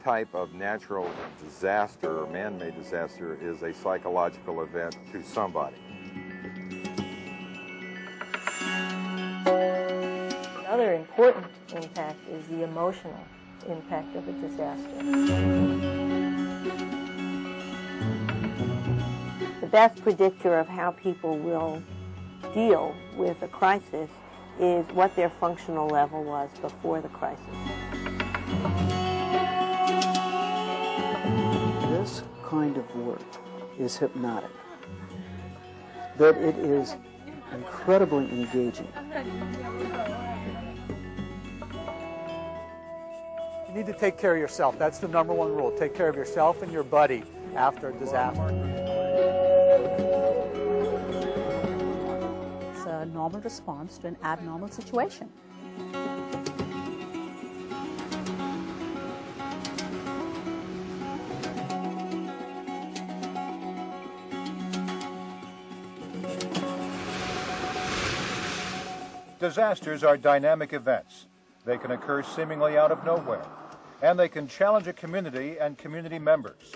type of natural disaster or man-made disaster is a psychological event to somebody. Another important impact is the emotional impact of a disaster. The best predictor of how people will deal with a crisis is what their functional level was before the crisis. This kind of work is hypnotic, that it is incredibly engaging. You need to take care of yourself. That's the #1 rule. Take care of yourself and your buddy after a disaster. It's a normal response to an abnormal situation. Disasters are dynamic events. They can occur seemingly out of nowhere, and they can challenge a community and community members.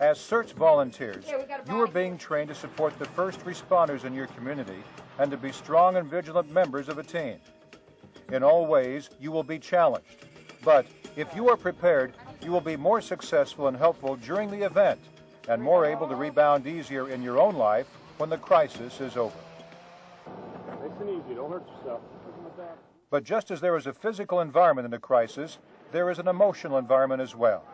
As CERT volunteers, you are being trained to support the first responders in your community and to be strong and vigilant members of a team. In all ways, you will be challenged, but if you are prepared, you will be more successful and helpful during the event and more able to rebound easier in your own life when the crisis is over. Nice and easy, don't hurt yourself. But just as there is a physical environment in a crisis, there is an emotional environment as well.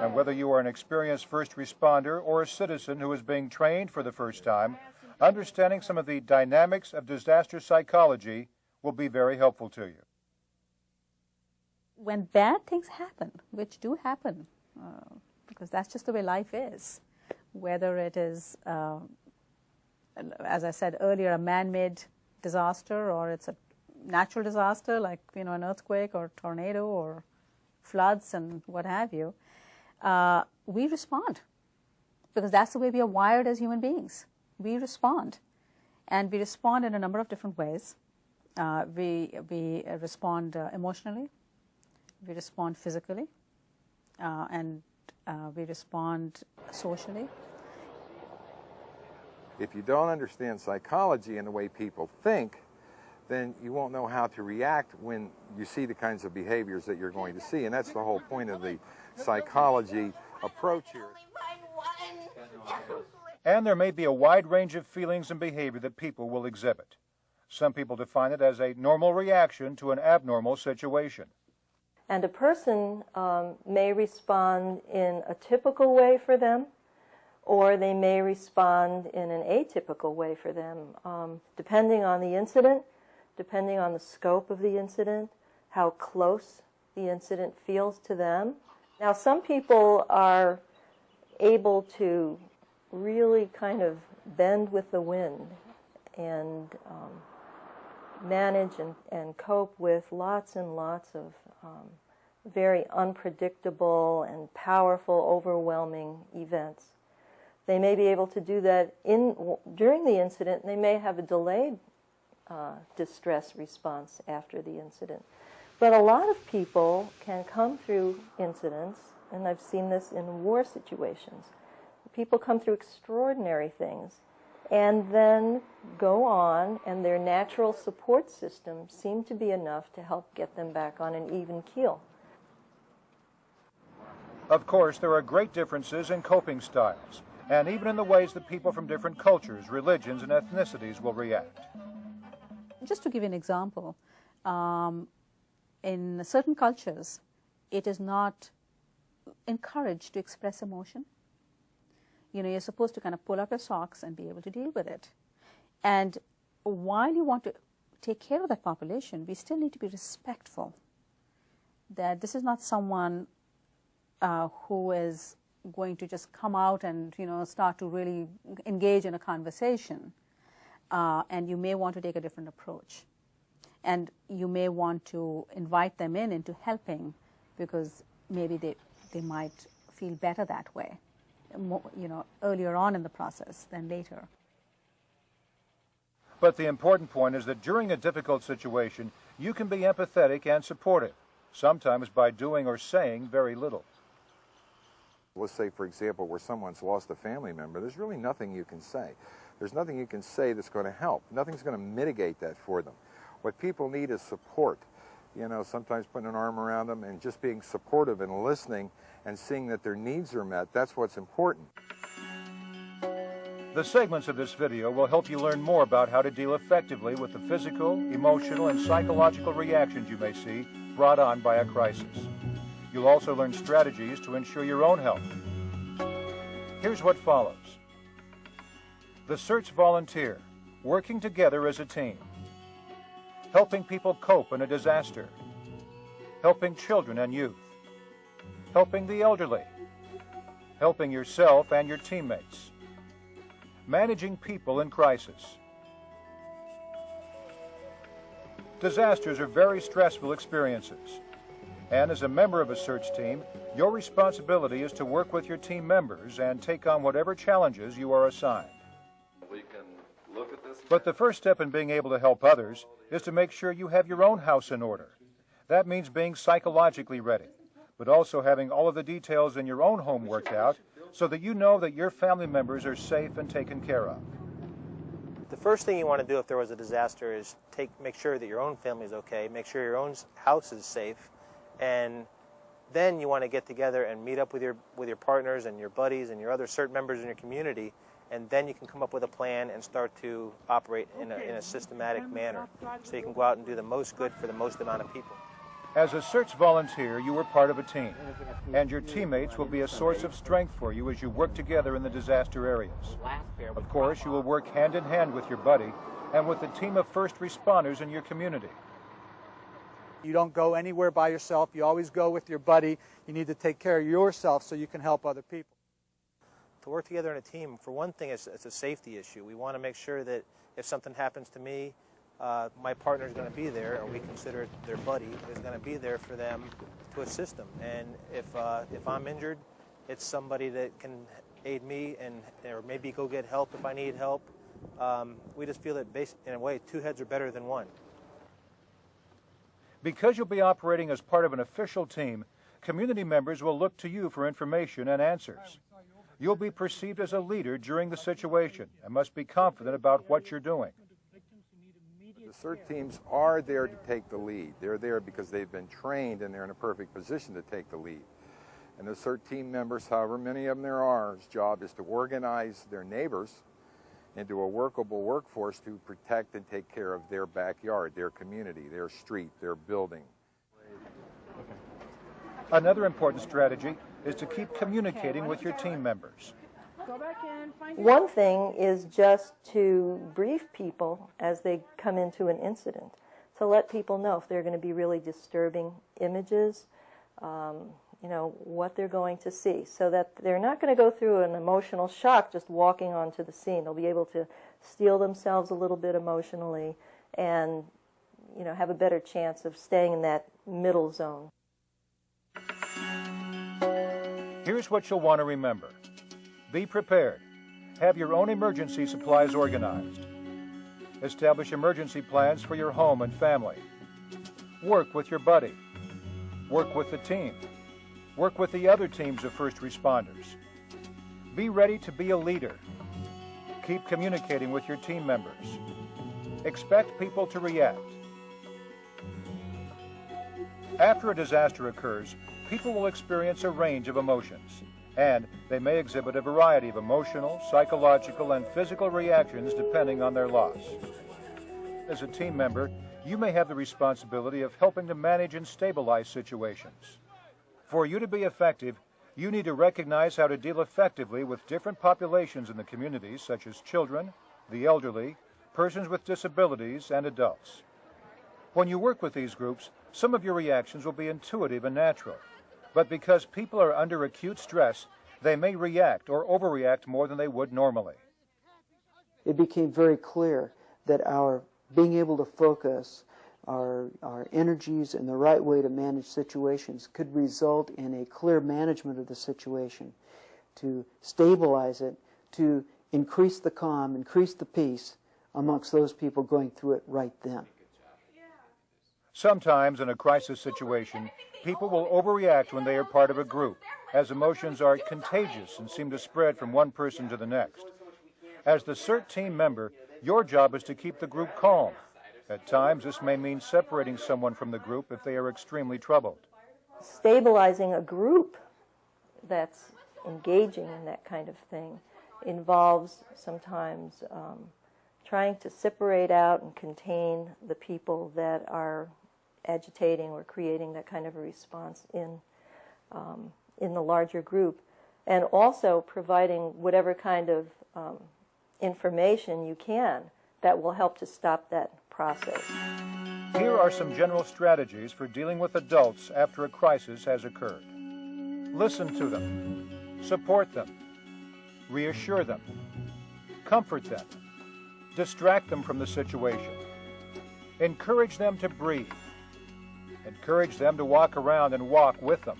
And whether you are an experienced first responder or a citizen who is being trained for the first time, understanding some of the dynamics of disaster psychology will be very helpful to you. When bad things happen, which do happen, because that's just the way life is, whether it is, as I said earlier, a man-made disaster, or it's a natural disaster like an earthquake or tornado or floods and what have you, we respond, because that's the way we are wired as human beings. We respond, and we respond in a number of different ways. We respond emotionally, we respond physically, and we respond socially. If you don't understand psychology and the way people think, then you won't know how to react when you see the kinds of behaviors that you're going to see. And that's the whole point of the psychology approach here. And there may be a wide range of feelings and behavior that people will exhibit. Some people define it as a normal reaction to an abnormal situation. And a person may respond in a typical way for them, or they may respond in an atypical way for them, depending on the incident, depending on the scope of the incident, how close the incident feels to them. Now, some people are able to really kind of bend with the wind and manage and cope with lots and lots of very unpredictable and powerful, overwhelming events. They may be able to do that during the incident. They may have a delayed distress response after the incident. But a lot of people can come through incidents, and I've seen this in war situations. People come through extraordinary things and then go on, and their natural support system seem to be enough to help get them back on an even keel. Of course, there are great differences in coping styles, and even in the ways that people from different cultures, religions, and ethnicities will react. Just to give you an example, in certain cultures, it is not encouraged to express emotion. You're supposed to kind of pull up your socks and be able to deal with it. And while you want to take care of that population, we still need to be respectful that this is not someone who is going to just come out and start to really engage in a conversation, and you may want to take a different approach, and you may want to invite them into helping, because maybe they might feel better that way, earlier on in the process than later. But the important point is that during a difficult situation, you can be empathetic and supportive, sometimes by doing or saying very little. Let's say, for example, where someone's lost a family member, there's really nothing you can say. There's nothing you can say that's going to help. Nothing's going to mitigate that for them. What people need is support. You know, sometimes putting an arm around them and just being supportive and listening and seeing that their needs are met. That's what's important. The segments of this video will help you learn more about how to deal effectively with the physical, emotional, and psychological reactions you may see brought on by a crisis. You'll also learn strategies to ensure your own health. Here's what follows. The CERT volunteer, working together as a team. Helping people cope in a disaster. Helping children and youth. Helping the elderly. Helping yourself and your teammates. Managing people in crisis. Disasters are very stressful experiences. And as a member of a CERT team, your responsibility is to work with your team members and take on whatever challenges you are assigned. But the first step in being able to help others is to make sure you have your own house in order. That means being psychologically ready, but also having all of the details in your own home worked out so that you know that your family members are safe and taken care of. The first thing you want to do if there was a disaster is make sure that your own family is okay, make sure your own house is safe, and then you want to get together and meet up with your partners and your buddies and your other CERT members in your community, and then you can come up with a plan and start to operate in a systematic manner so you can go out and do the most good for the most amount of people. As a CERT volunteer, you are part of a team, and your teammates will be a source of strength for you as you work together in the disaster areas. Of course, you will work hand in hand with your buddy and with the team of first responders in your community. You don't go anywhere by yourself. You always go with your buddy. You need to take care of yourself so you can help other people. To work together in a team, for one thing, it's a safety issue. We want to make sure that if something happens to me, my partner is going to be there, or we consider their buddy is going to be there for them to assist them. And if I'm injured, it's somebody that can aid me or maybe go get help if I need help. We just feel that in a way, two heads are better than one. Because you'll be operating as part of an official team, community members will look to you for information and answers. You'll be perceived as a leader during the situation and must be confident about what you're doing. The CERT teams are there to take the lead. They're there because they've been trained and they're in a perfect position to take the lead. And the CERT team members, however many of them there are, his job is to organize their neighbors into a workable workforce to protect and take care of their backyard, their community, their street, their building. Another important strategy is to keep communicating with your team members. One thing is just to brief people as they come into an incident, to let people know if they're going to be really disturbing images, what they're going to see, so that they're not going to go through an emotional shock just walking onto the scene. They'll be able to steel themselves a little bit emotionally and, have a better chance of staying in that middle zone. Here's what you'll want to remember. Be prepared. Have your own emergency supplies organized. Establish emergency plans for your home and family. Work with your buddy. Work with the team. Work with the other teams of first responders. Be ready to be a leader. Keep communicating with your team members. Expect people to react. After a disaster occurs, people will experience a range of emotions, and they may exhibit a variety of emotional, psychological, and physical reactions depending on their loss. As a team member, you may have the responsibility of helping to manage and stabilize situations. For you to be effective, you need to recognize how to deal effectively with different populations in the community, such as children, the elderly, persons with disabilities, and adults. When you work with these groups, some of your reactions will be intuitive and natural. But because people are under acute stress, they may react or overreact more than they would normally. It became very clear that our being able to focus our energies in the right way to manage situations could result in a clear management of the situation, to stabilize it, to increase the calm, increase the peace amongst those people going through it right then. Sometimes in a crisis situation, people will overreact when they are part of a group, as emotions are contagious and seem to spread from one person to the next. As the CERT team member, your job is to keep the group calm. At times, this may mean separating someone from the group if they are extremely troubled. Stabilizing a group that's engaging in that kind of thing involves sometimes trying to separate out and contain the people that are agitating or creating that kind of a response in the larger group, and also providing whatever kind of information you can that will help to stop that process. Here are some general strategies for dealing with adults after a crisis has occurred. Listen to them, support them, reassure them, comfort them, distract them from the situation, encourage them to breathe, encourage them to walk around and walk with them,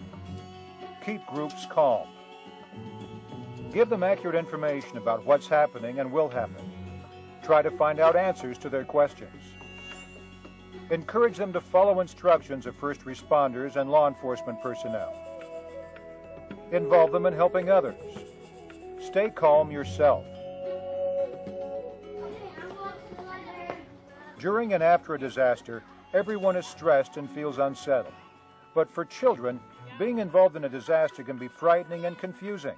keep groups calm, give them accurate information about what's happening and will happen, try to find out answers to their questions, encourage them to follow instructions of first responders and law enforcement personnel, involve them in helping others, stay calm yourself. During and after a disaster, everyone is stressed and feels unsettled. But for children, being involved in a disaster can be frightening and confusing.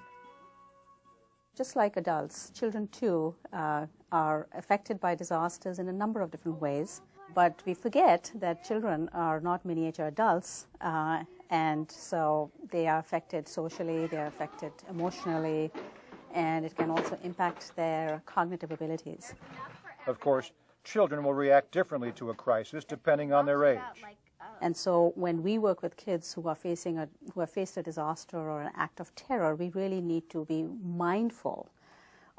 Just like adults, children too are affected by disasters in a number of different ways. But we forget that children are not miniature adults, and so they are affected socially, they are affected emotionally, and it can also impact their cognitive abilities. Of course, children will react differently to a crisis depending on their age. And so when we work with kids who have faced a disaster or an act of terror, we really need to be mindful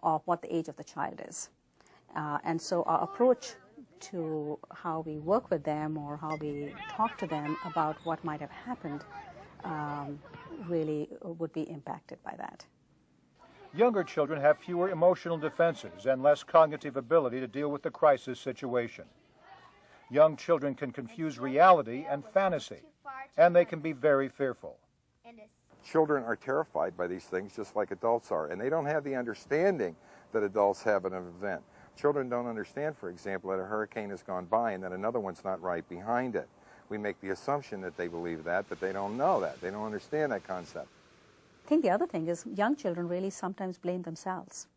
of what the age of the child is. And so our approach to how we work with them or how we talk to them about what might have happened really would be impacted by that. Younger children have fewer emotional defenses and less cognitive ability to deal with the crisis situation. Young children can confuse reality and fantasy, and they can be very fearful. Children are terrified by these things just like adults are, and they don't have the understanding that adults have in an event. Children don't understand, for example, that a hurricane has gone by and that another one's not right behind it. We make the assumption that they believe that, but they don't know that. They don't understand that concept. I think the other thing is young children really sometimes blame themselves.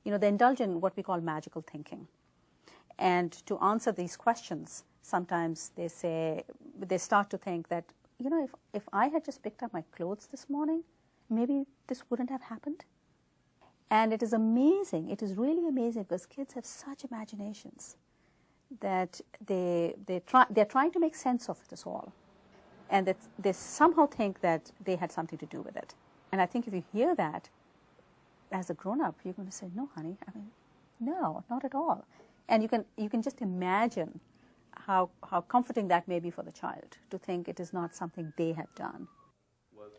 You know, they indulge in what we call magical thinking. And to answer these questions, sometimes they start to think that, you know, if I had just picked up my clothes this morning, maybe this wouldn't have happened. And it is amazing, it is really amazing, because kids have such imaginations that they're trying to make sense of this all. And that they somehow think that they had something to do with it. And I think if you hear that, as a grown-up, you're going to say, no, honey, I mean, no, not at all. And you can just imagine how comforting that may be for the child, to think it is not something they have done.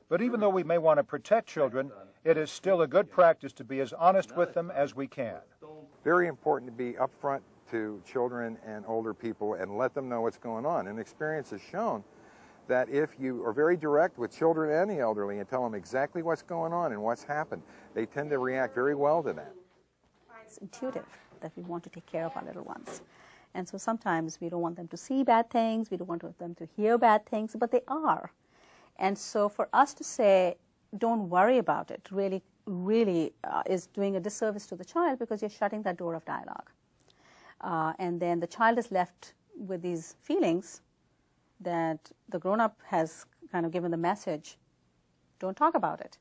But even though we may want to protect children, it is still a good practice to be as honest with them as we can. Very important to be upfront to children and older people and let them know what's going on. And experience has shown that if you are very direct with children and the elderly and tell them exactly what's going on and what's happened, they tend to react very well to that. It's intuitive that we want to take care of our little ones. And so sometimes we don't want them to see bad things, we don't want them to hear bad things, but they are. And so for us to say, don't worry about it, really is doing a disservice to the child, because you're shutting that door of dialogue. And then the child is left with these feelings that the grown-up has kind of given the message, don't talk about it.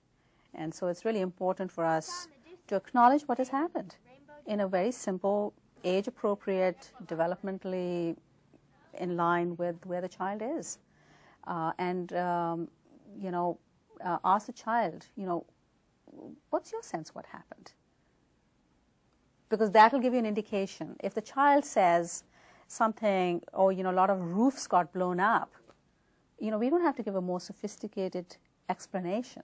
And so it's really important for us to acknowledge what has happened in a very simple, age-appropriate, developmentally in line with where the child is. Ask the child, what's your sense what happened? Because that will give you an indication. If the child says something, a lot of roofs got blown up, we don't have to give a more sophisticated explanation.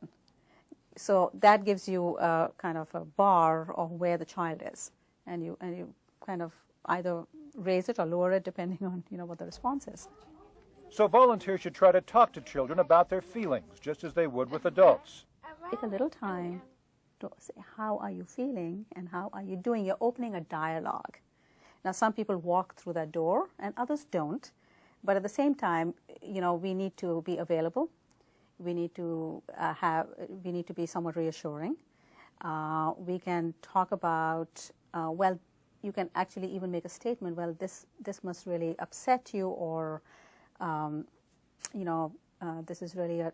So that gives you a kind of a bar of where the child is, and you kind of either raise it or lower it depending on what the response is. So volunteers should try to talk to children about their feelings, just as they would with adults. Take a little time to say, how are you feeling and how are you doing? You're opening a dialogue. Now, some people walk through that door and others don't. But at the same time, you know, we need to be available. We need to be somewhat reassuring. We can talk about, well, you can actually even make a statement, well, this must really upset you, or, you know, this is really a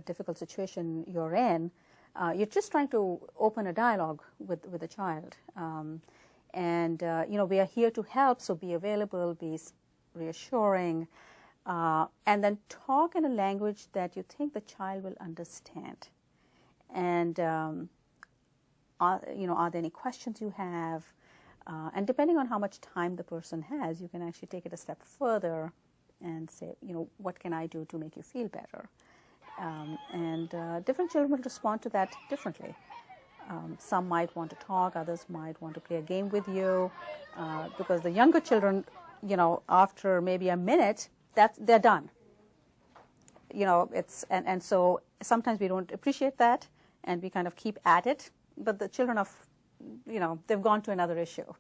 difficult situation you're in. You're just trying to open a dialogue with the child. You know, we are here to help, so be available, be reassuring, and then talk in a language that you think the child will understand. And, you know, are there any questions you have? And depending on how much time the person has, you can actually take it a step further and say, you know, what can I do to make you feel better? Different children will respond to that differently. Some might want to talk, others might want to play a game with you, because the younger children, you know, after maybe a minute, they're done. You know, and so sometimes we don't appreciate that, and we kind of keep at it. But the children are, you know, they've gone to another issue,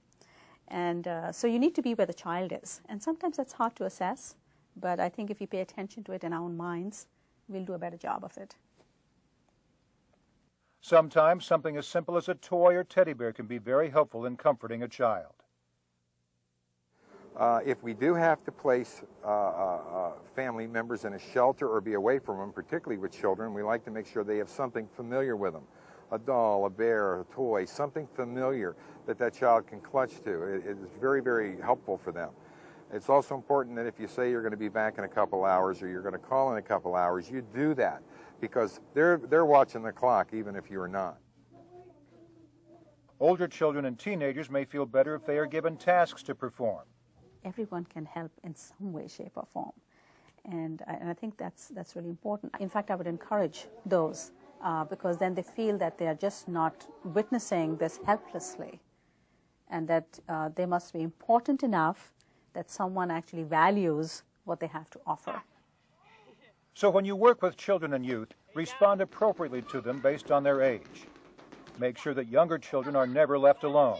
and so you need to be where the child is. And sometimes that's hard to assess, but I think if we pay attention to it in our own minds, we'll do a better job of it. Sometimes something as simple as a toy or teddy bear can be very helpful in comforting a child. If we do have to place family members in a shelter or be away from them, particularly with children, we like to make sure they have something familiar with them. A doll, a bear, a toy, something familiar that child can clutch to. It is very, very helpful for them. It's also important that if you say you're going to be back in a couple hours or you're going to call in a couple hours, you do that, because they're watching the clock even if you're not. Older children and teenagers may feel better if they are given tasks to perform. Everyone can help in some way, shape, or form. And I think that's really important. In fact, I would encourage those, because then they feel that they are just not witnessing this helplessly, and that they must be important enough that someone actually values what they have to offer. So when you work with children and youth, respond appropriately to them based on their age. Make sure that younger children are never left alone.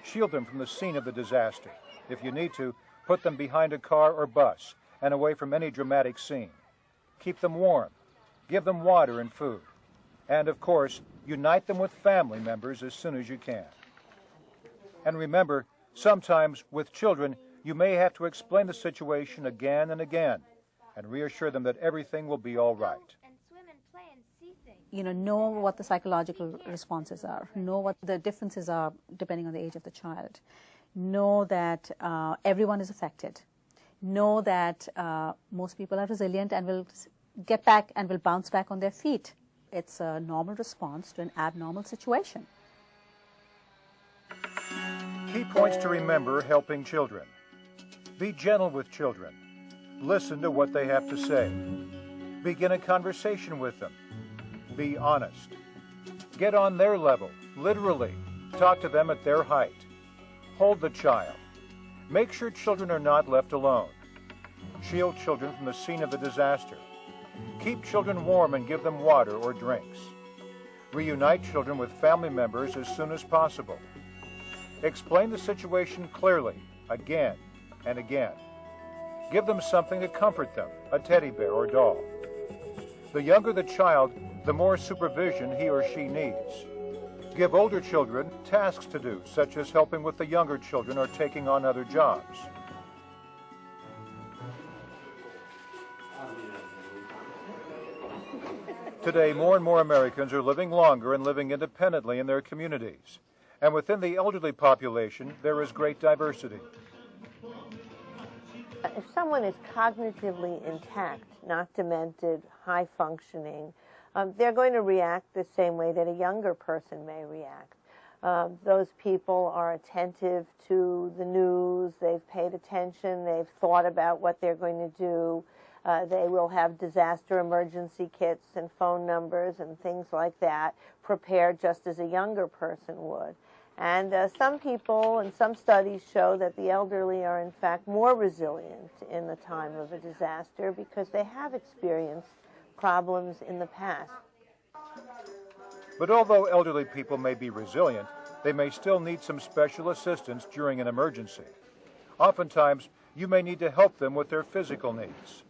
Shield them from the scene of the disaster. If you need to, put them behind a car or bus and away from any dramatic scene. Keep them warm. Give them water and food. And, of course, unite them with family members as soon as you can. And remember, sometimes with children, you may have to explain the situation again and again and reassure them that everything will be all right. You know what the psychological responses are. Know what the differences are depending on the age of the child. Know that everyone is affected. Know that most people are resilient and will get back and will bounce back on their feet. It's a normal response to an abnormal situation. Key points to remember helping children. Be gentle with children. Listen to what they have to say. Begin a conversation with them. Be honest. Get on their level, literally. Talk to them at their height. Hold the child. Make sure children are not left alone. Shield children from the scene of the disaster. Keep children warm and give them water or drinks. Reunite children with family members as soon as possible. Explain the situation clearly, again and again. Give them something to comfort them, a teddy bear or doll. The younger the child, the more supervision he or she needs. Give older children tasks to do, such as helping with the younger children or taking on other jobs. Today, more and more Americans are living longer and living independently in their communities. And within the elderly population, there is great diversity. If someone is cognitively intact, not demented, high functioning, they're going to react the same way that a younger person may react. Those people are attentive to the news, they've paid attention, they've thought about what they're going to do. They will have disaster emergency kits and phone numbers and things like that prepared just as a younger person would. And some people and some studies show that the elderly are in fact more resilient in the time of a disaster because they have experienced problems in the past. But although elderly people may be resilient, they may still need some special assistance during an emergency. Oftentimes, you may need to help them with their physical needs.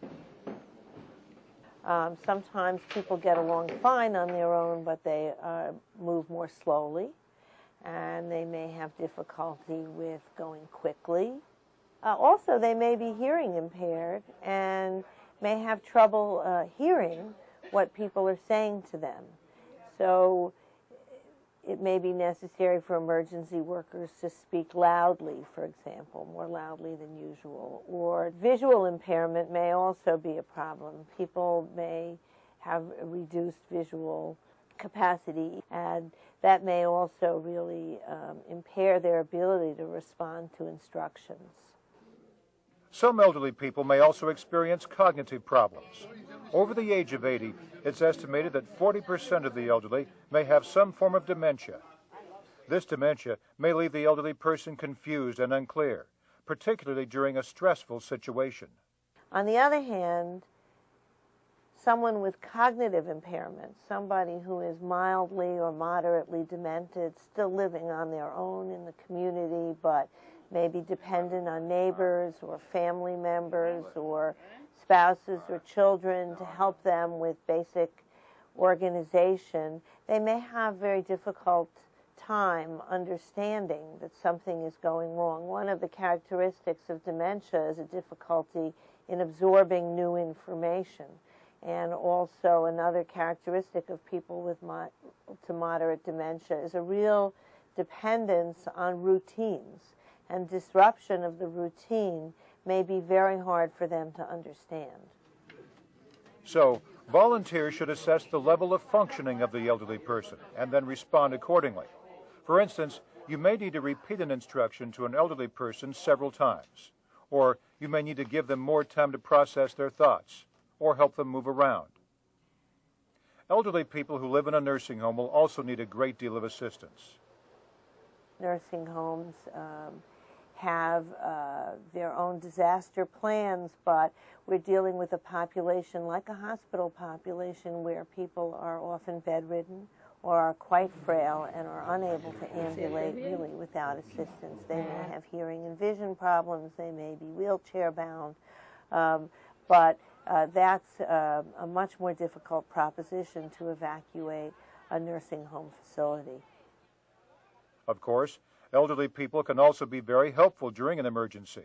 Sometimes people get along fine on their own, but they move more slowly, and they may have difficulty with going quickly. Also, they may be hearing impaired and may have trouble hearing what people are saying to them. So it may be necessary for emergency workers to speak loudly, for example, more loudly than usual. Or visual impairment may also be a problem. People may have a reduced visual capacity, and that may also really impair their ability to respond to instructions. Some elderly people may also experience cognitive problems. Over the age of 80, it's estimated that 40% of the elderly may have some form of dementia. This dementia may leave the elderly person confused and unclear, particularly during a stressful situation. On the other hand, someone with cognitive impairment, somebody who is mildly or moderately demented, still living on their own in the community, but maybe dependent on neighbors or family members or spouses or children to help them with basic organization, they may have very difficult time understanding that something is going wrong. One of the characteristics of dementia is a difficulty in absorbing new information. And also another characteristic of people with to moderate dementia is a real dependence on routines. And disruption of the routine may be very hard for them to understand. So, volunteers should assess the level of functioning of the elderly person and then respond accordingly. For instance, you may need to repeat an instruction to an elderly person several times, or you may need to give them more time to process their thoughts, or help them move around. Elderly people who live in a nursing home will also need a great deal of assistance. Nursing homes have their own disaster plans, but we're dealing with a population like a hospital population where people are often bedridden or are quite frail and are unable to ambulate really without assistance. They may have hearing and vision problems, they may be wheelchair bound, but that's a much more difficult proposition to evacuate a nursing home facility. Of course, elderly people can also be very helpful during an emergency,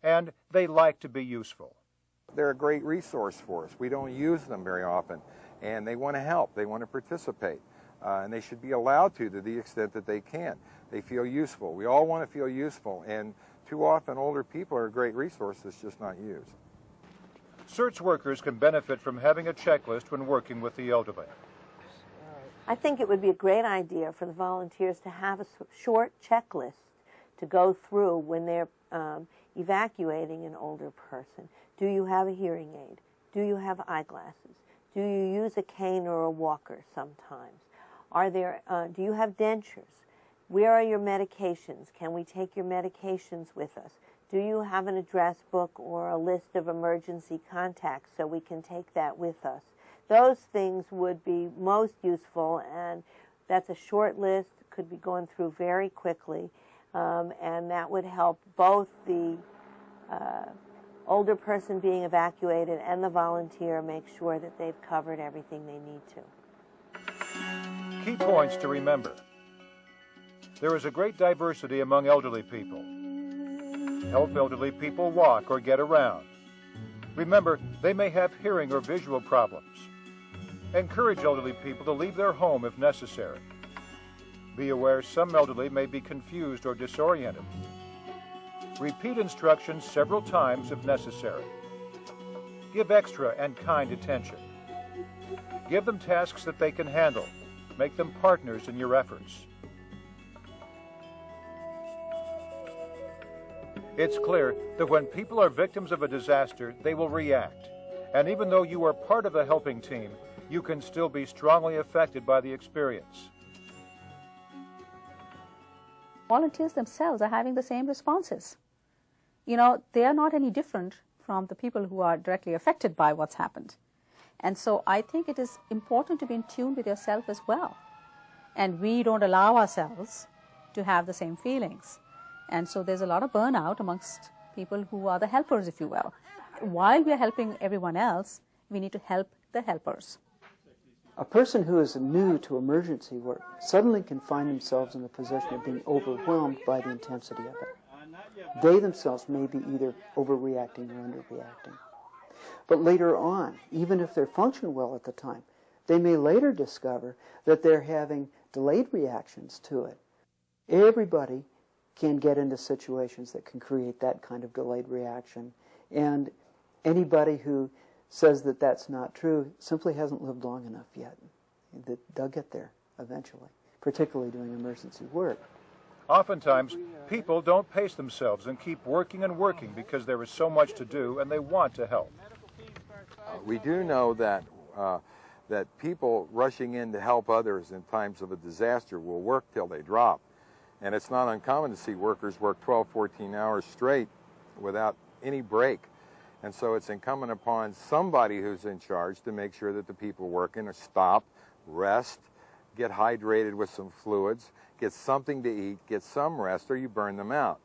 and they like to be useful. They're a great resource for us. We don't use them very often, and they want to help. They want to participate, and they should be allowed to the extent that they can. They feel useful. We all want to feel useful, and too often older people are a great resource that's just not used. CERT's workers can benefit from having a checklist when working with the elderly. I think it would be a great idea for the volunteers to have a short checklist to go through when they're evacuating an older person. Do you have a hearing aid? Do you have eyeglasses? Do you use a cane or a walker sometimes? Do you have dentures? Where are your medications? Can we take your medications with us? Do you have an address book or a list of emergency contacts so we can take that with us? Those things would be most useful, and that's a short list, could be gone through very quickly, and that would help both the older person being evacuated and the volunteer make sure that they've covered everything they need to. Key points to remember. There is a great diversity among elderly people. Help elderly people walk or get around. Remember, they may have hearing or visual problems. Encourage elderly people to leave their home if necessary. Be aware some elderly may be confused or disoriented. Repeat instructions several times if necessary. Give extra and kind attention. Give them tasks that they can handle. Make them partners in your efforts. It's clear that when people are victims of a disaster, they will react. And even though you are part of the helping team, you can still be strongly affected by the experience. volunteers themselves are having the same responses. You know, they are not any different from the people who are directly affected by what's happened. And so I think it is important to be in tune with yourself as well. And we don't allow ourselves to have the same feelings. And so there's a lot of burnout amongst people who are the helpers, if you will. While we are helping everyone else, we need to help the helpers. A person who is new to emergency work suddenly can find themselves in the position of being overwhelmed by the intensity of it. They themselves may be either overreacting or underreacting. But later on, even if they're functioning well at the time, they may later discover that they're having delayed reactions to it. Everybody can get into situations that can create that kind of delayed reaction. And anybody who says that that's not true simply hasn't lived long enough yet. They'll get there eventually, particularly doing emergency work. Oftentimes, people don't pace themselves and keep working and working because there is so much to do and they want to help. We do know that that people rushing in to help others in times of a disaster will work till they drop. And it's not uncommon to see workers work 12, 14 hours straight without any break. And so it's incumbent upon somebody who's in charge to make sure that the people working stop, rest, get hydrated with some fluids, get something to eat, get some rest, or you burn them out.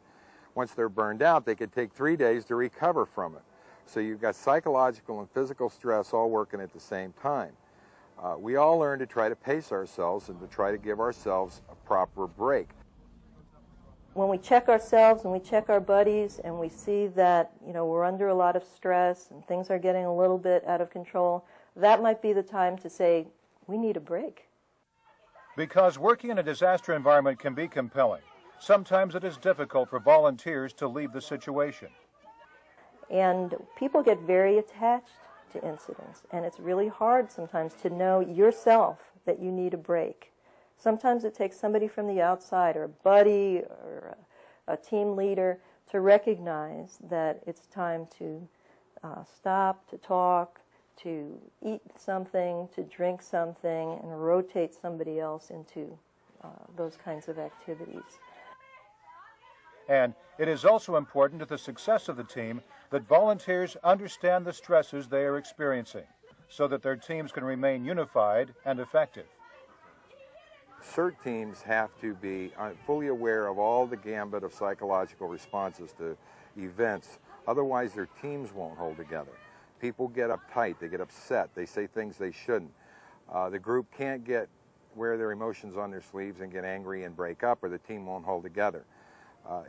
Once they're burned out, they could take 3 days to recover from it. So you've got psychological and physical stress all working at the same time. We all learn to try to pace ourselves and to try to give ourselves a proper break. When we check ourselves and we check our buddies and we see that, you know, we're under a lot of stress and things are getting a little bit out of control, that might be the time to say, we need a break. Because working in a disaster environment can be compelling, sometimes it is difficult for volunteers to leave the situation. And people get very attached to incidents, and it's really hard sometimes to know yourself that you need a break. Sometimes it takes somebody from the outside, or a buddy, or a team leader, to recognize that it's time to stop, to talk, to eat something, to drink something, and rotate somebody else into those kinds of activities. And it is also important to the success of the team that volunteers understand the stresses they are experiencing so that their teams can remain unified and effective. CERT teams have to be fully aware of all the gambit of psychological responses to events. Otherwise, their teams won't hold together. People get uptight, they get upset, they say things they shouldn't. The group can't wear their emotions on their sleeves and get angry and break up, or the team won't hold together.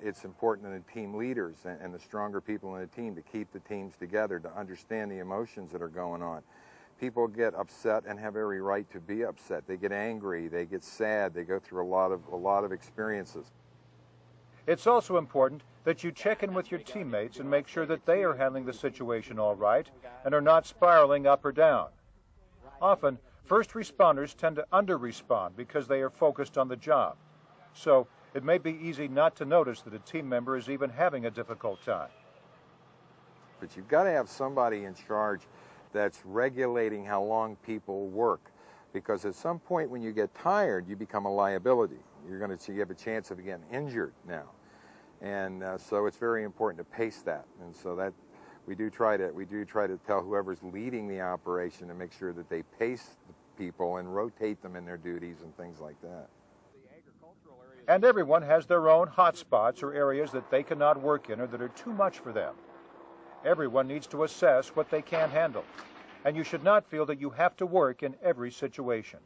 It's important in the team leaders and the stronger people in the team to keep the teams together, to understand the emotions that are going on. People get upset and have every right to be upset. They get angry, they get sad, they go through a lot of experiences. It's also important that you check in with your teammates and make sure that they are handling the situation all right and are not spiraling up or down. Often, first responders tend to under-respond because they are focused on the job. So, it may be easy not to notice that a team member is even having a difficult time. But you've got to have somebody in charge that's regulating how long people work, because at some point when you get tired, you become a liability. You have a chance of getting injured now, and so it's very important to pace that. And so that we do try to tell whoever's leading the operation to make sure that they pace the people and rotate them in their duties and things like that. And everyone has their own hot spots or areas that they cannot work in or that are too much for them. Everyone needs to assess what they can handle, and you should not feel that you have to work in every situation.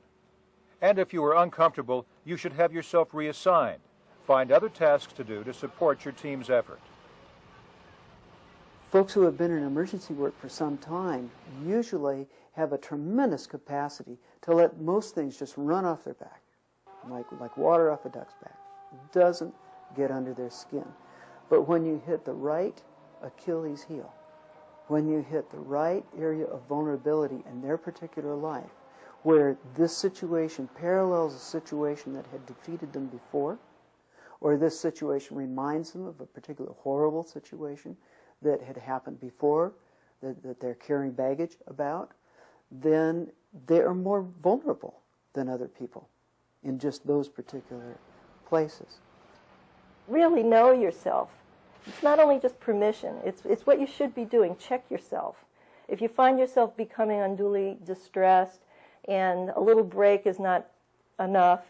And if you are uncomfortable, you should have yourself reassigned. Find other tasks to do to support your team's effort. Folks who have been in emergency work for some time usually have a tremendous capacity to let most things just run off their back, like water off a duck's back. It doesn't get under their skin. But when you hit the right Achilles heel, when you hit the right area of vulnerability in their particular life, where this situation parallels a situation that had defeated them before, or this situation reminds them of a particular horrible situation that had happened before, that they're carrying baggage about, then they are more vulnerable than other people in just those particular places. really know yourself. It's not only just permission, it's what you should be doing. Check yourself. If you find yourself becoming unduly distressed and a little break is not enough,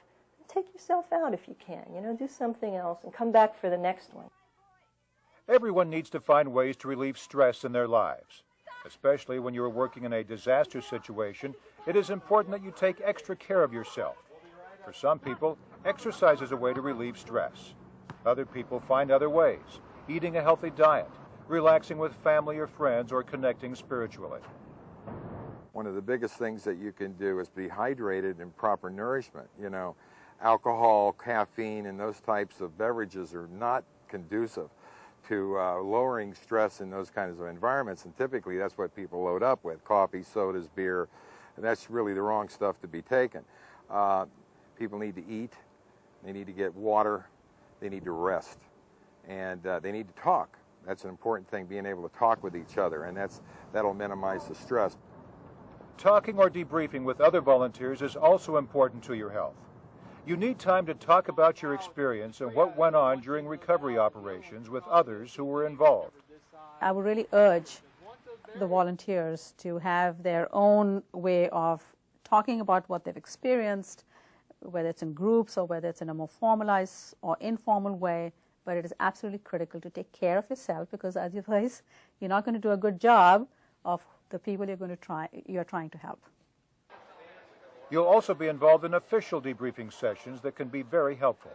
take yourself out if you can. Do something else and come back for the next one. Everyone needs to find ways to relieve stress in their lives. Especially when you are working in a disaster situation, it is important that you take extra care of yourself. For some people, exercise is a way to relieve stress. Other people find other ways, eating a healthy diet, relaxing with family or friends, or connecting spiritually. One of the biggest things that you can do is be hydrated and proper nourishment. Alcohol, caffeine, and those types of beverages are not conducive to lowering stress in those kinds of environments, and typically that's what people load up with: coffee, sodas, beer, and that's really the wrong stuff to be taken. People need to eat, they need to get water, they need to rest, and they need to talk. That's an important thing, being able to talk with each other, and that'll minimize the stress. Talking or debriefing with other volunteers is also important to your health. You need time to talk about your experience and what went on during recovery operations with others who were involved. I would really urge the volunteers to have their own way of talking about what they've experienced, whether it's in groups or whether it's in a more formalized or informal way, but it is absolutely critical to take care of yourself, because otherwise you're not going to do a good job of the people you're trying to help. You'll also be involved in official debriefing sessions that can be very helpful.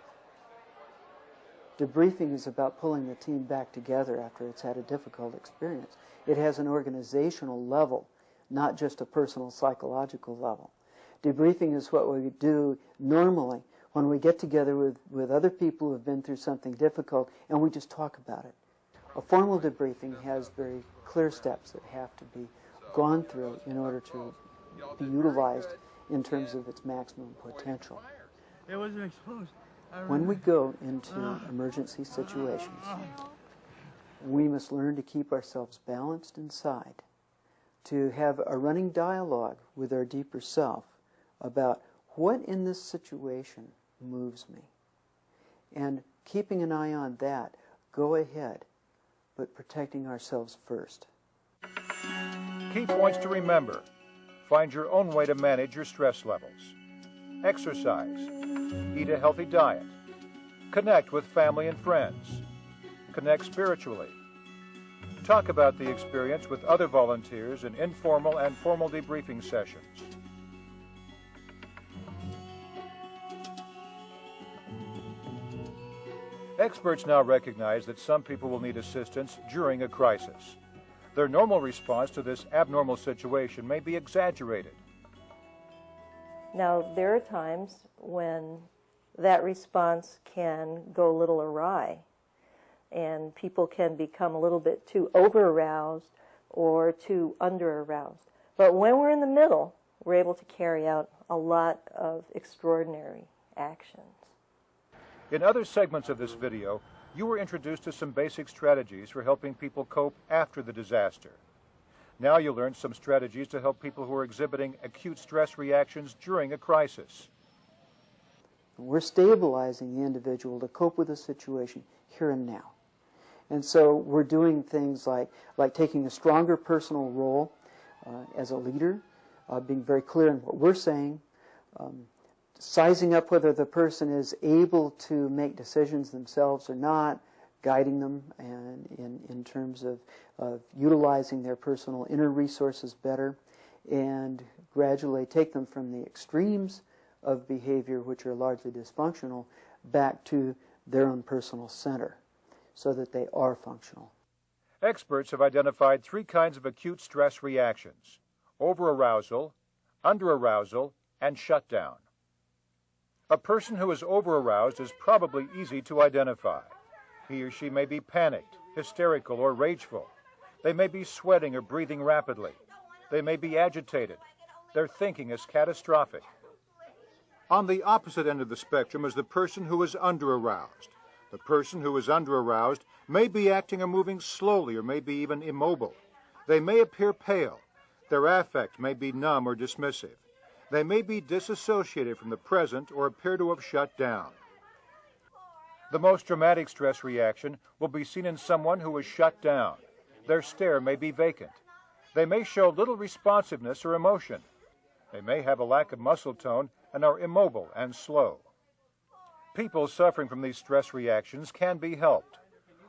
Debriefing is about pulling the team back together after it's had a difficult experience. It has an organizational level, not just a personal psychological level. Debriefing is what we do normally when we get together with other people who have been through something difficult and we just talk about it. A formal debriefing has very clear steps that have to be gone through in order to be utilized in terms of its maximum potential. It wasn't exposed. When we go into emergency situations, we must learn to keep ourselves balanced inside, to have a running dialogue with our deeper self about what in this situation moves me. And keeping an eye on that, go ahead, but protecting ourselves first. Key points to remember: find your own way to manage your stress levels. Exercise. Eat a healthy diet. Connect with family and friends. Connect spiritually. Talk about the experience with other volunteers in informal and formal debriefing sessions. Experts now recognize that some people will need assistance during a crisis. Their normal response to this abnormal situation may be exaggerated. Now, there are times when that response can go a little awry, and people can become a little bit too over-aroused or too under-aroused. But when we're in the middle, we're able to carry out a lot of extraordinary actions. In other segments of this video, you were introduced to some basic strategies for helping people cope after the disaster. Now you'll learn some strategies to help people who are exhibiting acute stress reactions during a crisis. We're stabilizing the individual to cope with the situation here and now. And so we're doing things like taking a stronger personal role as a leader, being very clear in what we're saying, sizing up whether the person is able to make decisions themselves or not, guiding them and in terms of utilizing their personal inner resources better, and gradually take them from the extremes of behavior, which are largely dysfunctional, back to their own personal center so that they are functional. Experts have identified 3 kinds of acute stress reactions: overarousal, underarousal, and shutdown. A person who is overaroused is probably easy to identify. He or she may be panicked, hysterical, or rageful. They may be sweating or breathing rapidly. They may be agitated. Their thinking is catastrophic. On the opposite end of the spectrum is the person who is underaroused. The person who is underaroused may be acting or moving slowly or may be even immobile. They may appear pale. Their affect may be numb or dismissive. They may be disassociated from the present or appear to have shut down. The most dramatic stress reaction will be seen in someone who is shut down. Their stare may be vacant. They may show little responsiveness or emotion. They may have a lack of muscle tone and are immobile and slow. People suffering from these stress reactions can be helped.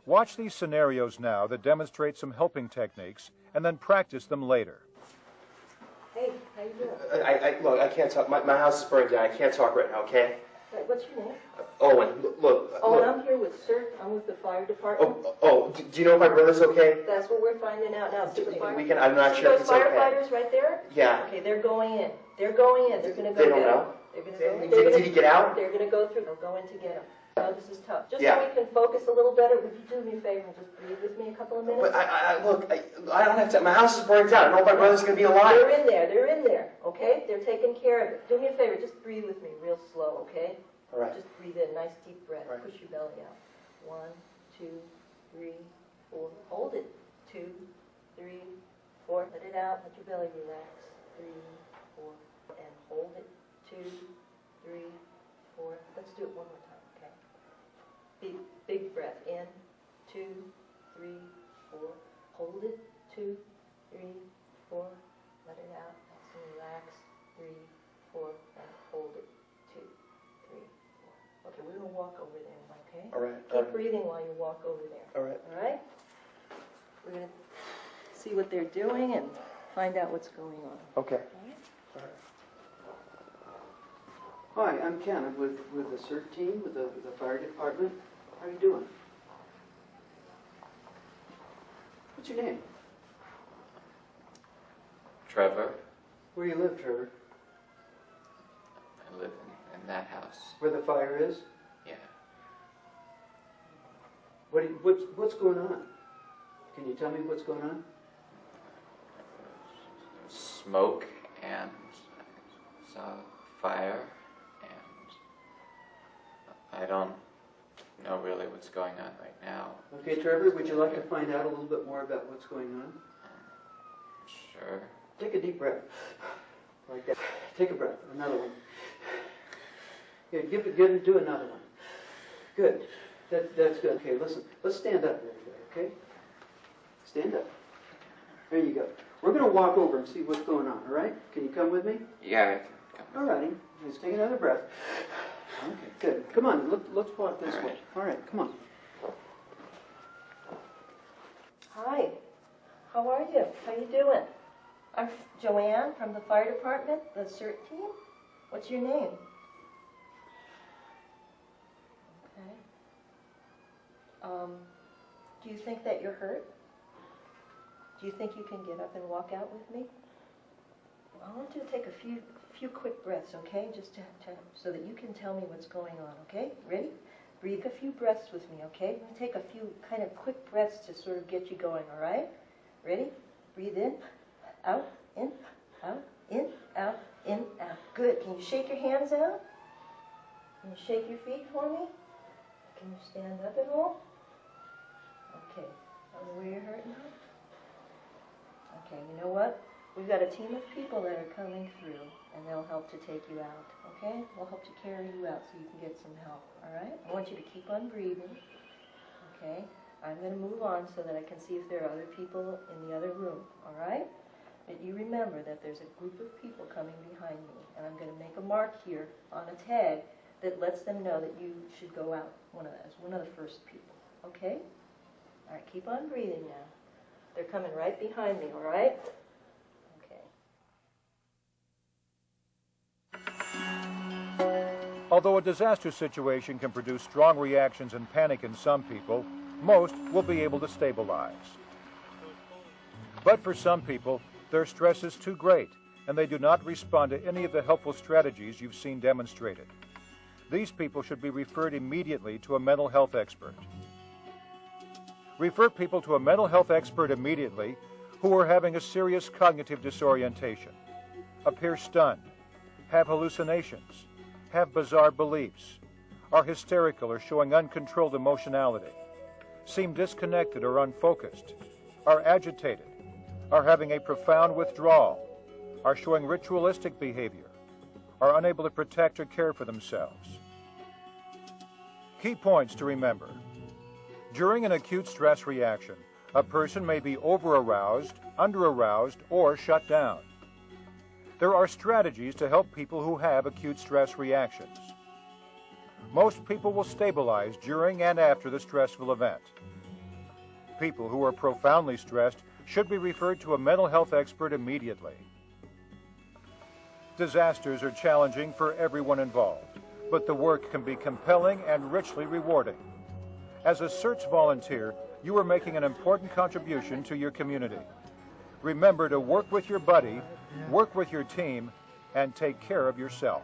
Watch these scenarios now that demonstrate some helping techniques and then practice them later. Hey, how you doing? Look, I can't talk. My house is burning down. I can't talk right now, okay? Right, what's your name? Owen, look. Owen, I'm here with CERT. I'm with the fire department. Do you know if my brother's okay? That's what we're finding out now. I'm not sure if those it's okay. firefighters right there? Yeah. Okay, they're going in. They're going in. They're going to go They don't get know? They're going to go in. Did he get out? They're going to go through. They'll go in to get him. No, this is tough. Just Yeah. so we can focus a little better, would you do me a favor and just breathe with me a couple of minutes? But I don't have to. My house is burning down. I don't know if my brother's going to be alive. They're in there. They're in there. Okay? They're taking care of it. Do me a favor. Just breathe with me real slow, okay? All right. Just breathe in. Nice deep breath. Right. Push your belly out. 1, 2, 3, 4. Hold it. 2, 3, 4. Let it out. Let your belly relax. 3, 4. And hold it. 2, 3, 4. Let's do it one more time, okay? Big breath. In. 2, 3, 4. Hold it. 2, 3, 4. Let it out. Nice and relaxed. 3, 4. And hold it. 2, 3, 4. Okay, we're going to walk over there, okay? All right. Keep breathing while you walk over there. All right. All right? We're going to see what they're doing and find out what's going on. Okay. All right? Hi, I'm Ken. I'm with the CERT team, with the fire department. How are you doing? What's your name? Trevor. Where do you live, Trevor? I live in that house. Where the fire is? Yeah. What's going on? Can you tell me what's going on? Smoke and I saw fire, and I don't know really what's going on right now. Okay, Trevor, would you like to find out a little bit more about what's going on? Sure. Take a deep breath. Like that. Take a breath. Another one. Yeah, do another one. Good. That's good. Okay, listen. Let's stand up there, okay? Stand up. There you go. We're going to walk over and see what's going on, all right? Can you come with me? Yeah, I can come. All righty. Let's take another breath. Okay, good. Come on, let's walk this way. All right, come on. Hi. How are you? How you doing? I'm Joanne from the fire department, the CERT team. What's your name? Okay. Do you think that you're hurt? Do you think you can get up and walk out with me? I want you to take a few quick breaths, okay? Just so that you can tell me what's going on, okay? Ready? Breathe a few breaths with me, okay? I'm going to take a few kind of quick breaths to sort of get you going, all right? Ready? Breathe in, out, in, out, in, out, in, out. Good. Can you shake your hands out? Can you shake your feet for me? Can you stand up at all? Okay. Where you're hurt now? Okay, you know what? We've got a team of people that are coming through, and they'll help to take you out, okay? We'll help to carry you out so you can get some help, all right? I want you to keep on breathing, okay? I'm going to move on so that I can see if there are other people in the other room, all right? But you remember that there's a group of people coming behind me, and I'm going to make a mark here on a tag that lets them know that you should go out as one of the first people, okay? All right, keep on breathing now. They're coming right behind me, all right? Although a disaster situation can produce strong reactions and panic in some people, most will be able to stabilize. But for some people, their stress is too great, and they do not respond to any of the helpful strategies you've seen demonstrated. These people should be referred immediately to a mental health expert. Refer people to a mental health expert immediately who are having a serious cognitive disorientation, appear stunned, have hallucinations, have bizarre beliefs, are hysterical or showing uncontrolled emotionality, seem disconnected or unfocused, are agitated, are having a profound withdrawal, are showing ritualistic behavior, are unable to protect or care for themselves. Key points to remember. During an acute stress reaction, a person may be over-aroused, under-aroused, or shut down. There are strategies to help people who have acute stress reactions. Most people will stabilize during and after the stressful event. People who are profoundly stressed should be referred to a mental health expert immediately. Disasters are challenging for everyone involved, but the work can be compelling and richly rewarding. As a CERT volunteer, you are making an important contribution to your community. Remember to work with your buddy, work with your team, and take care of yourself.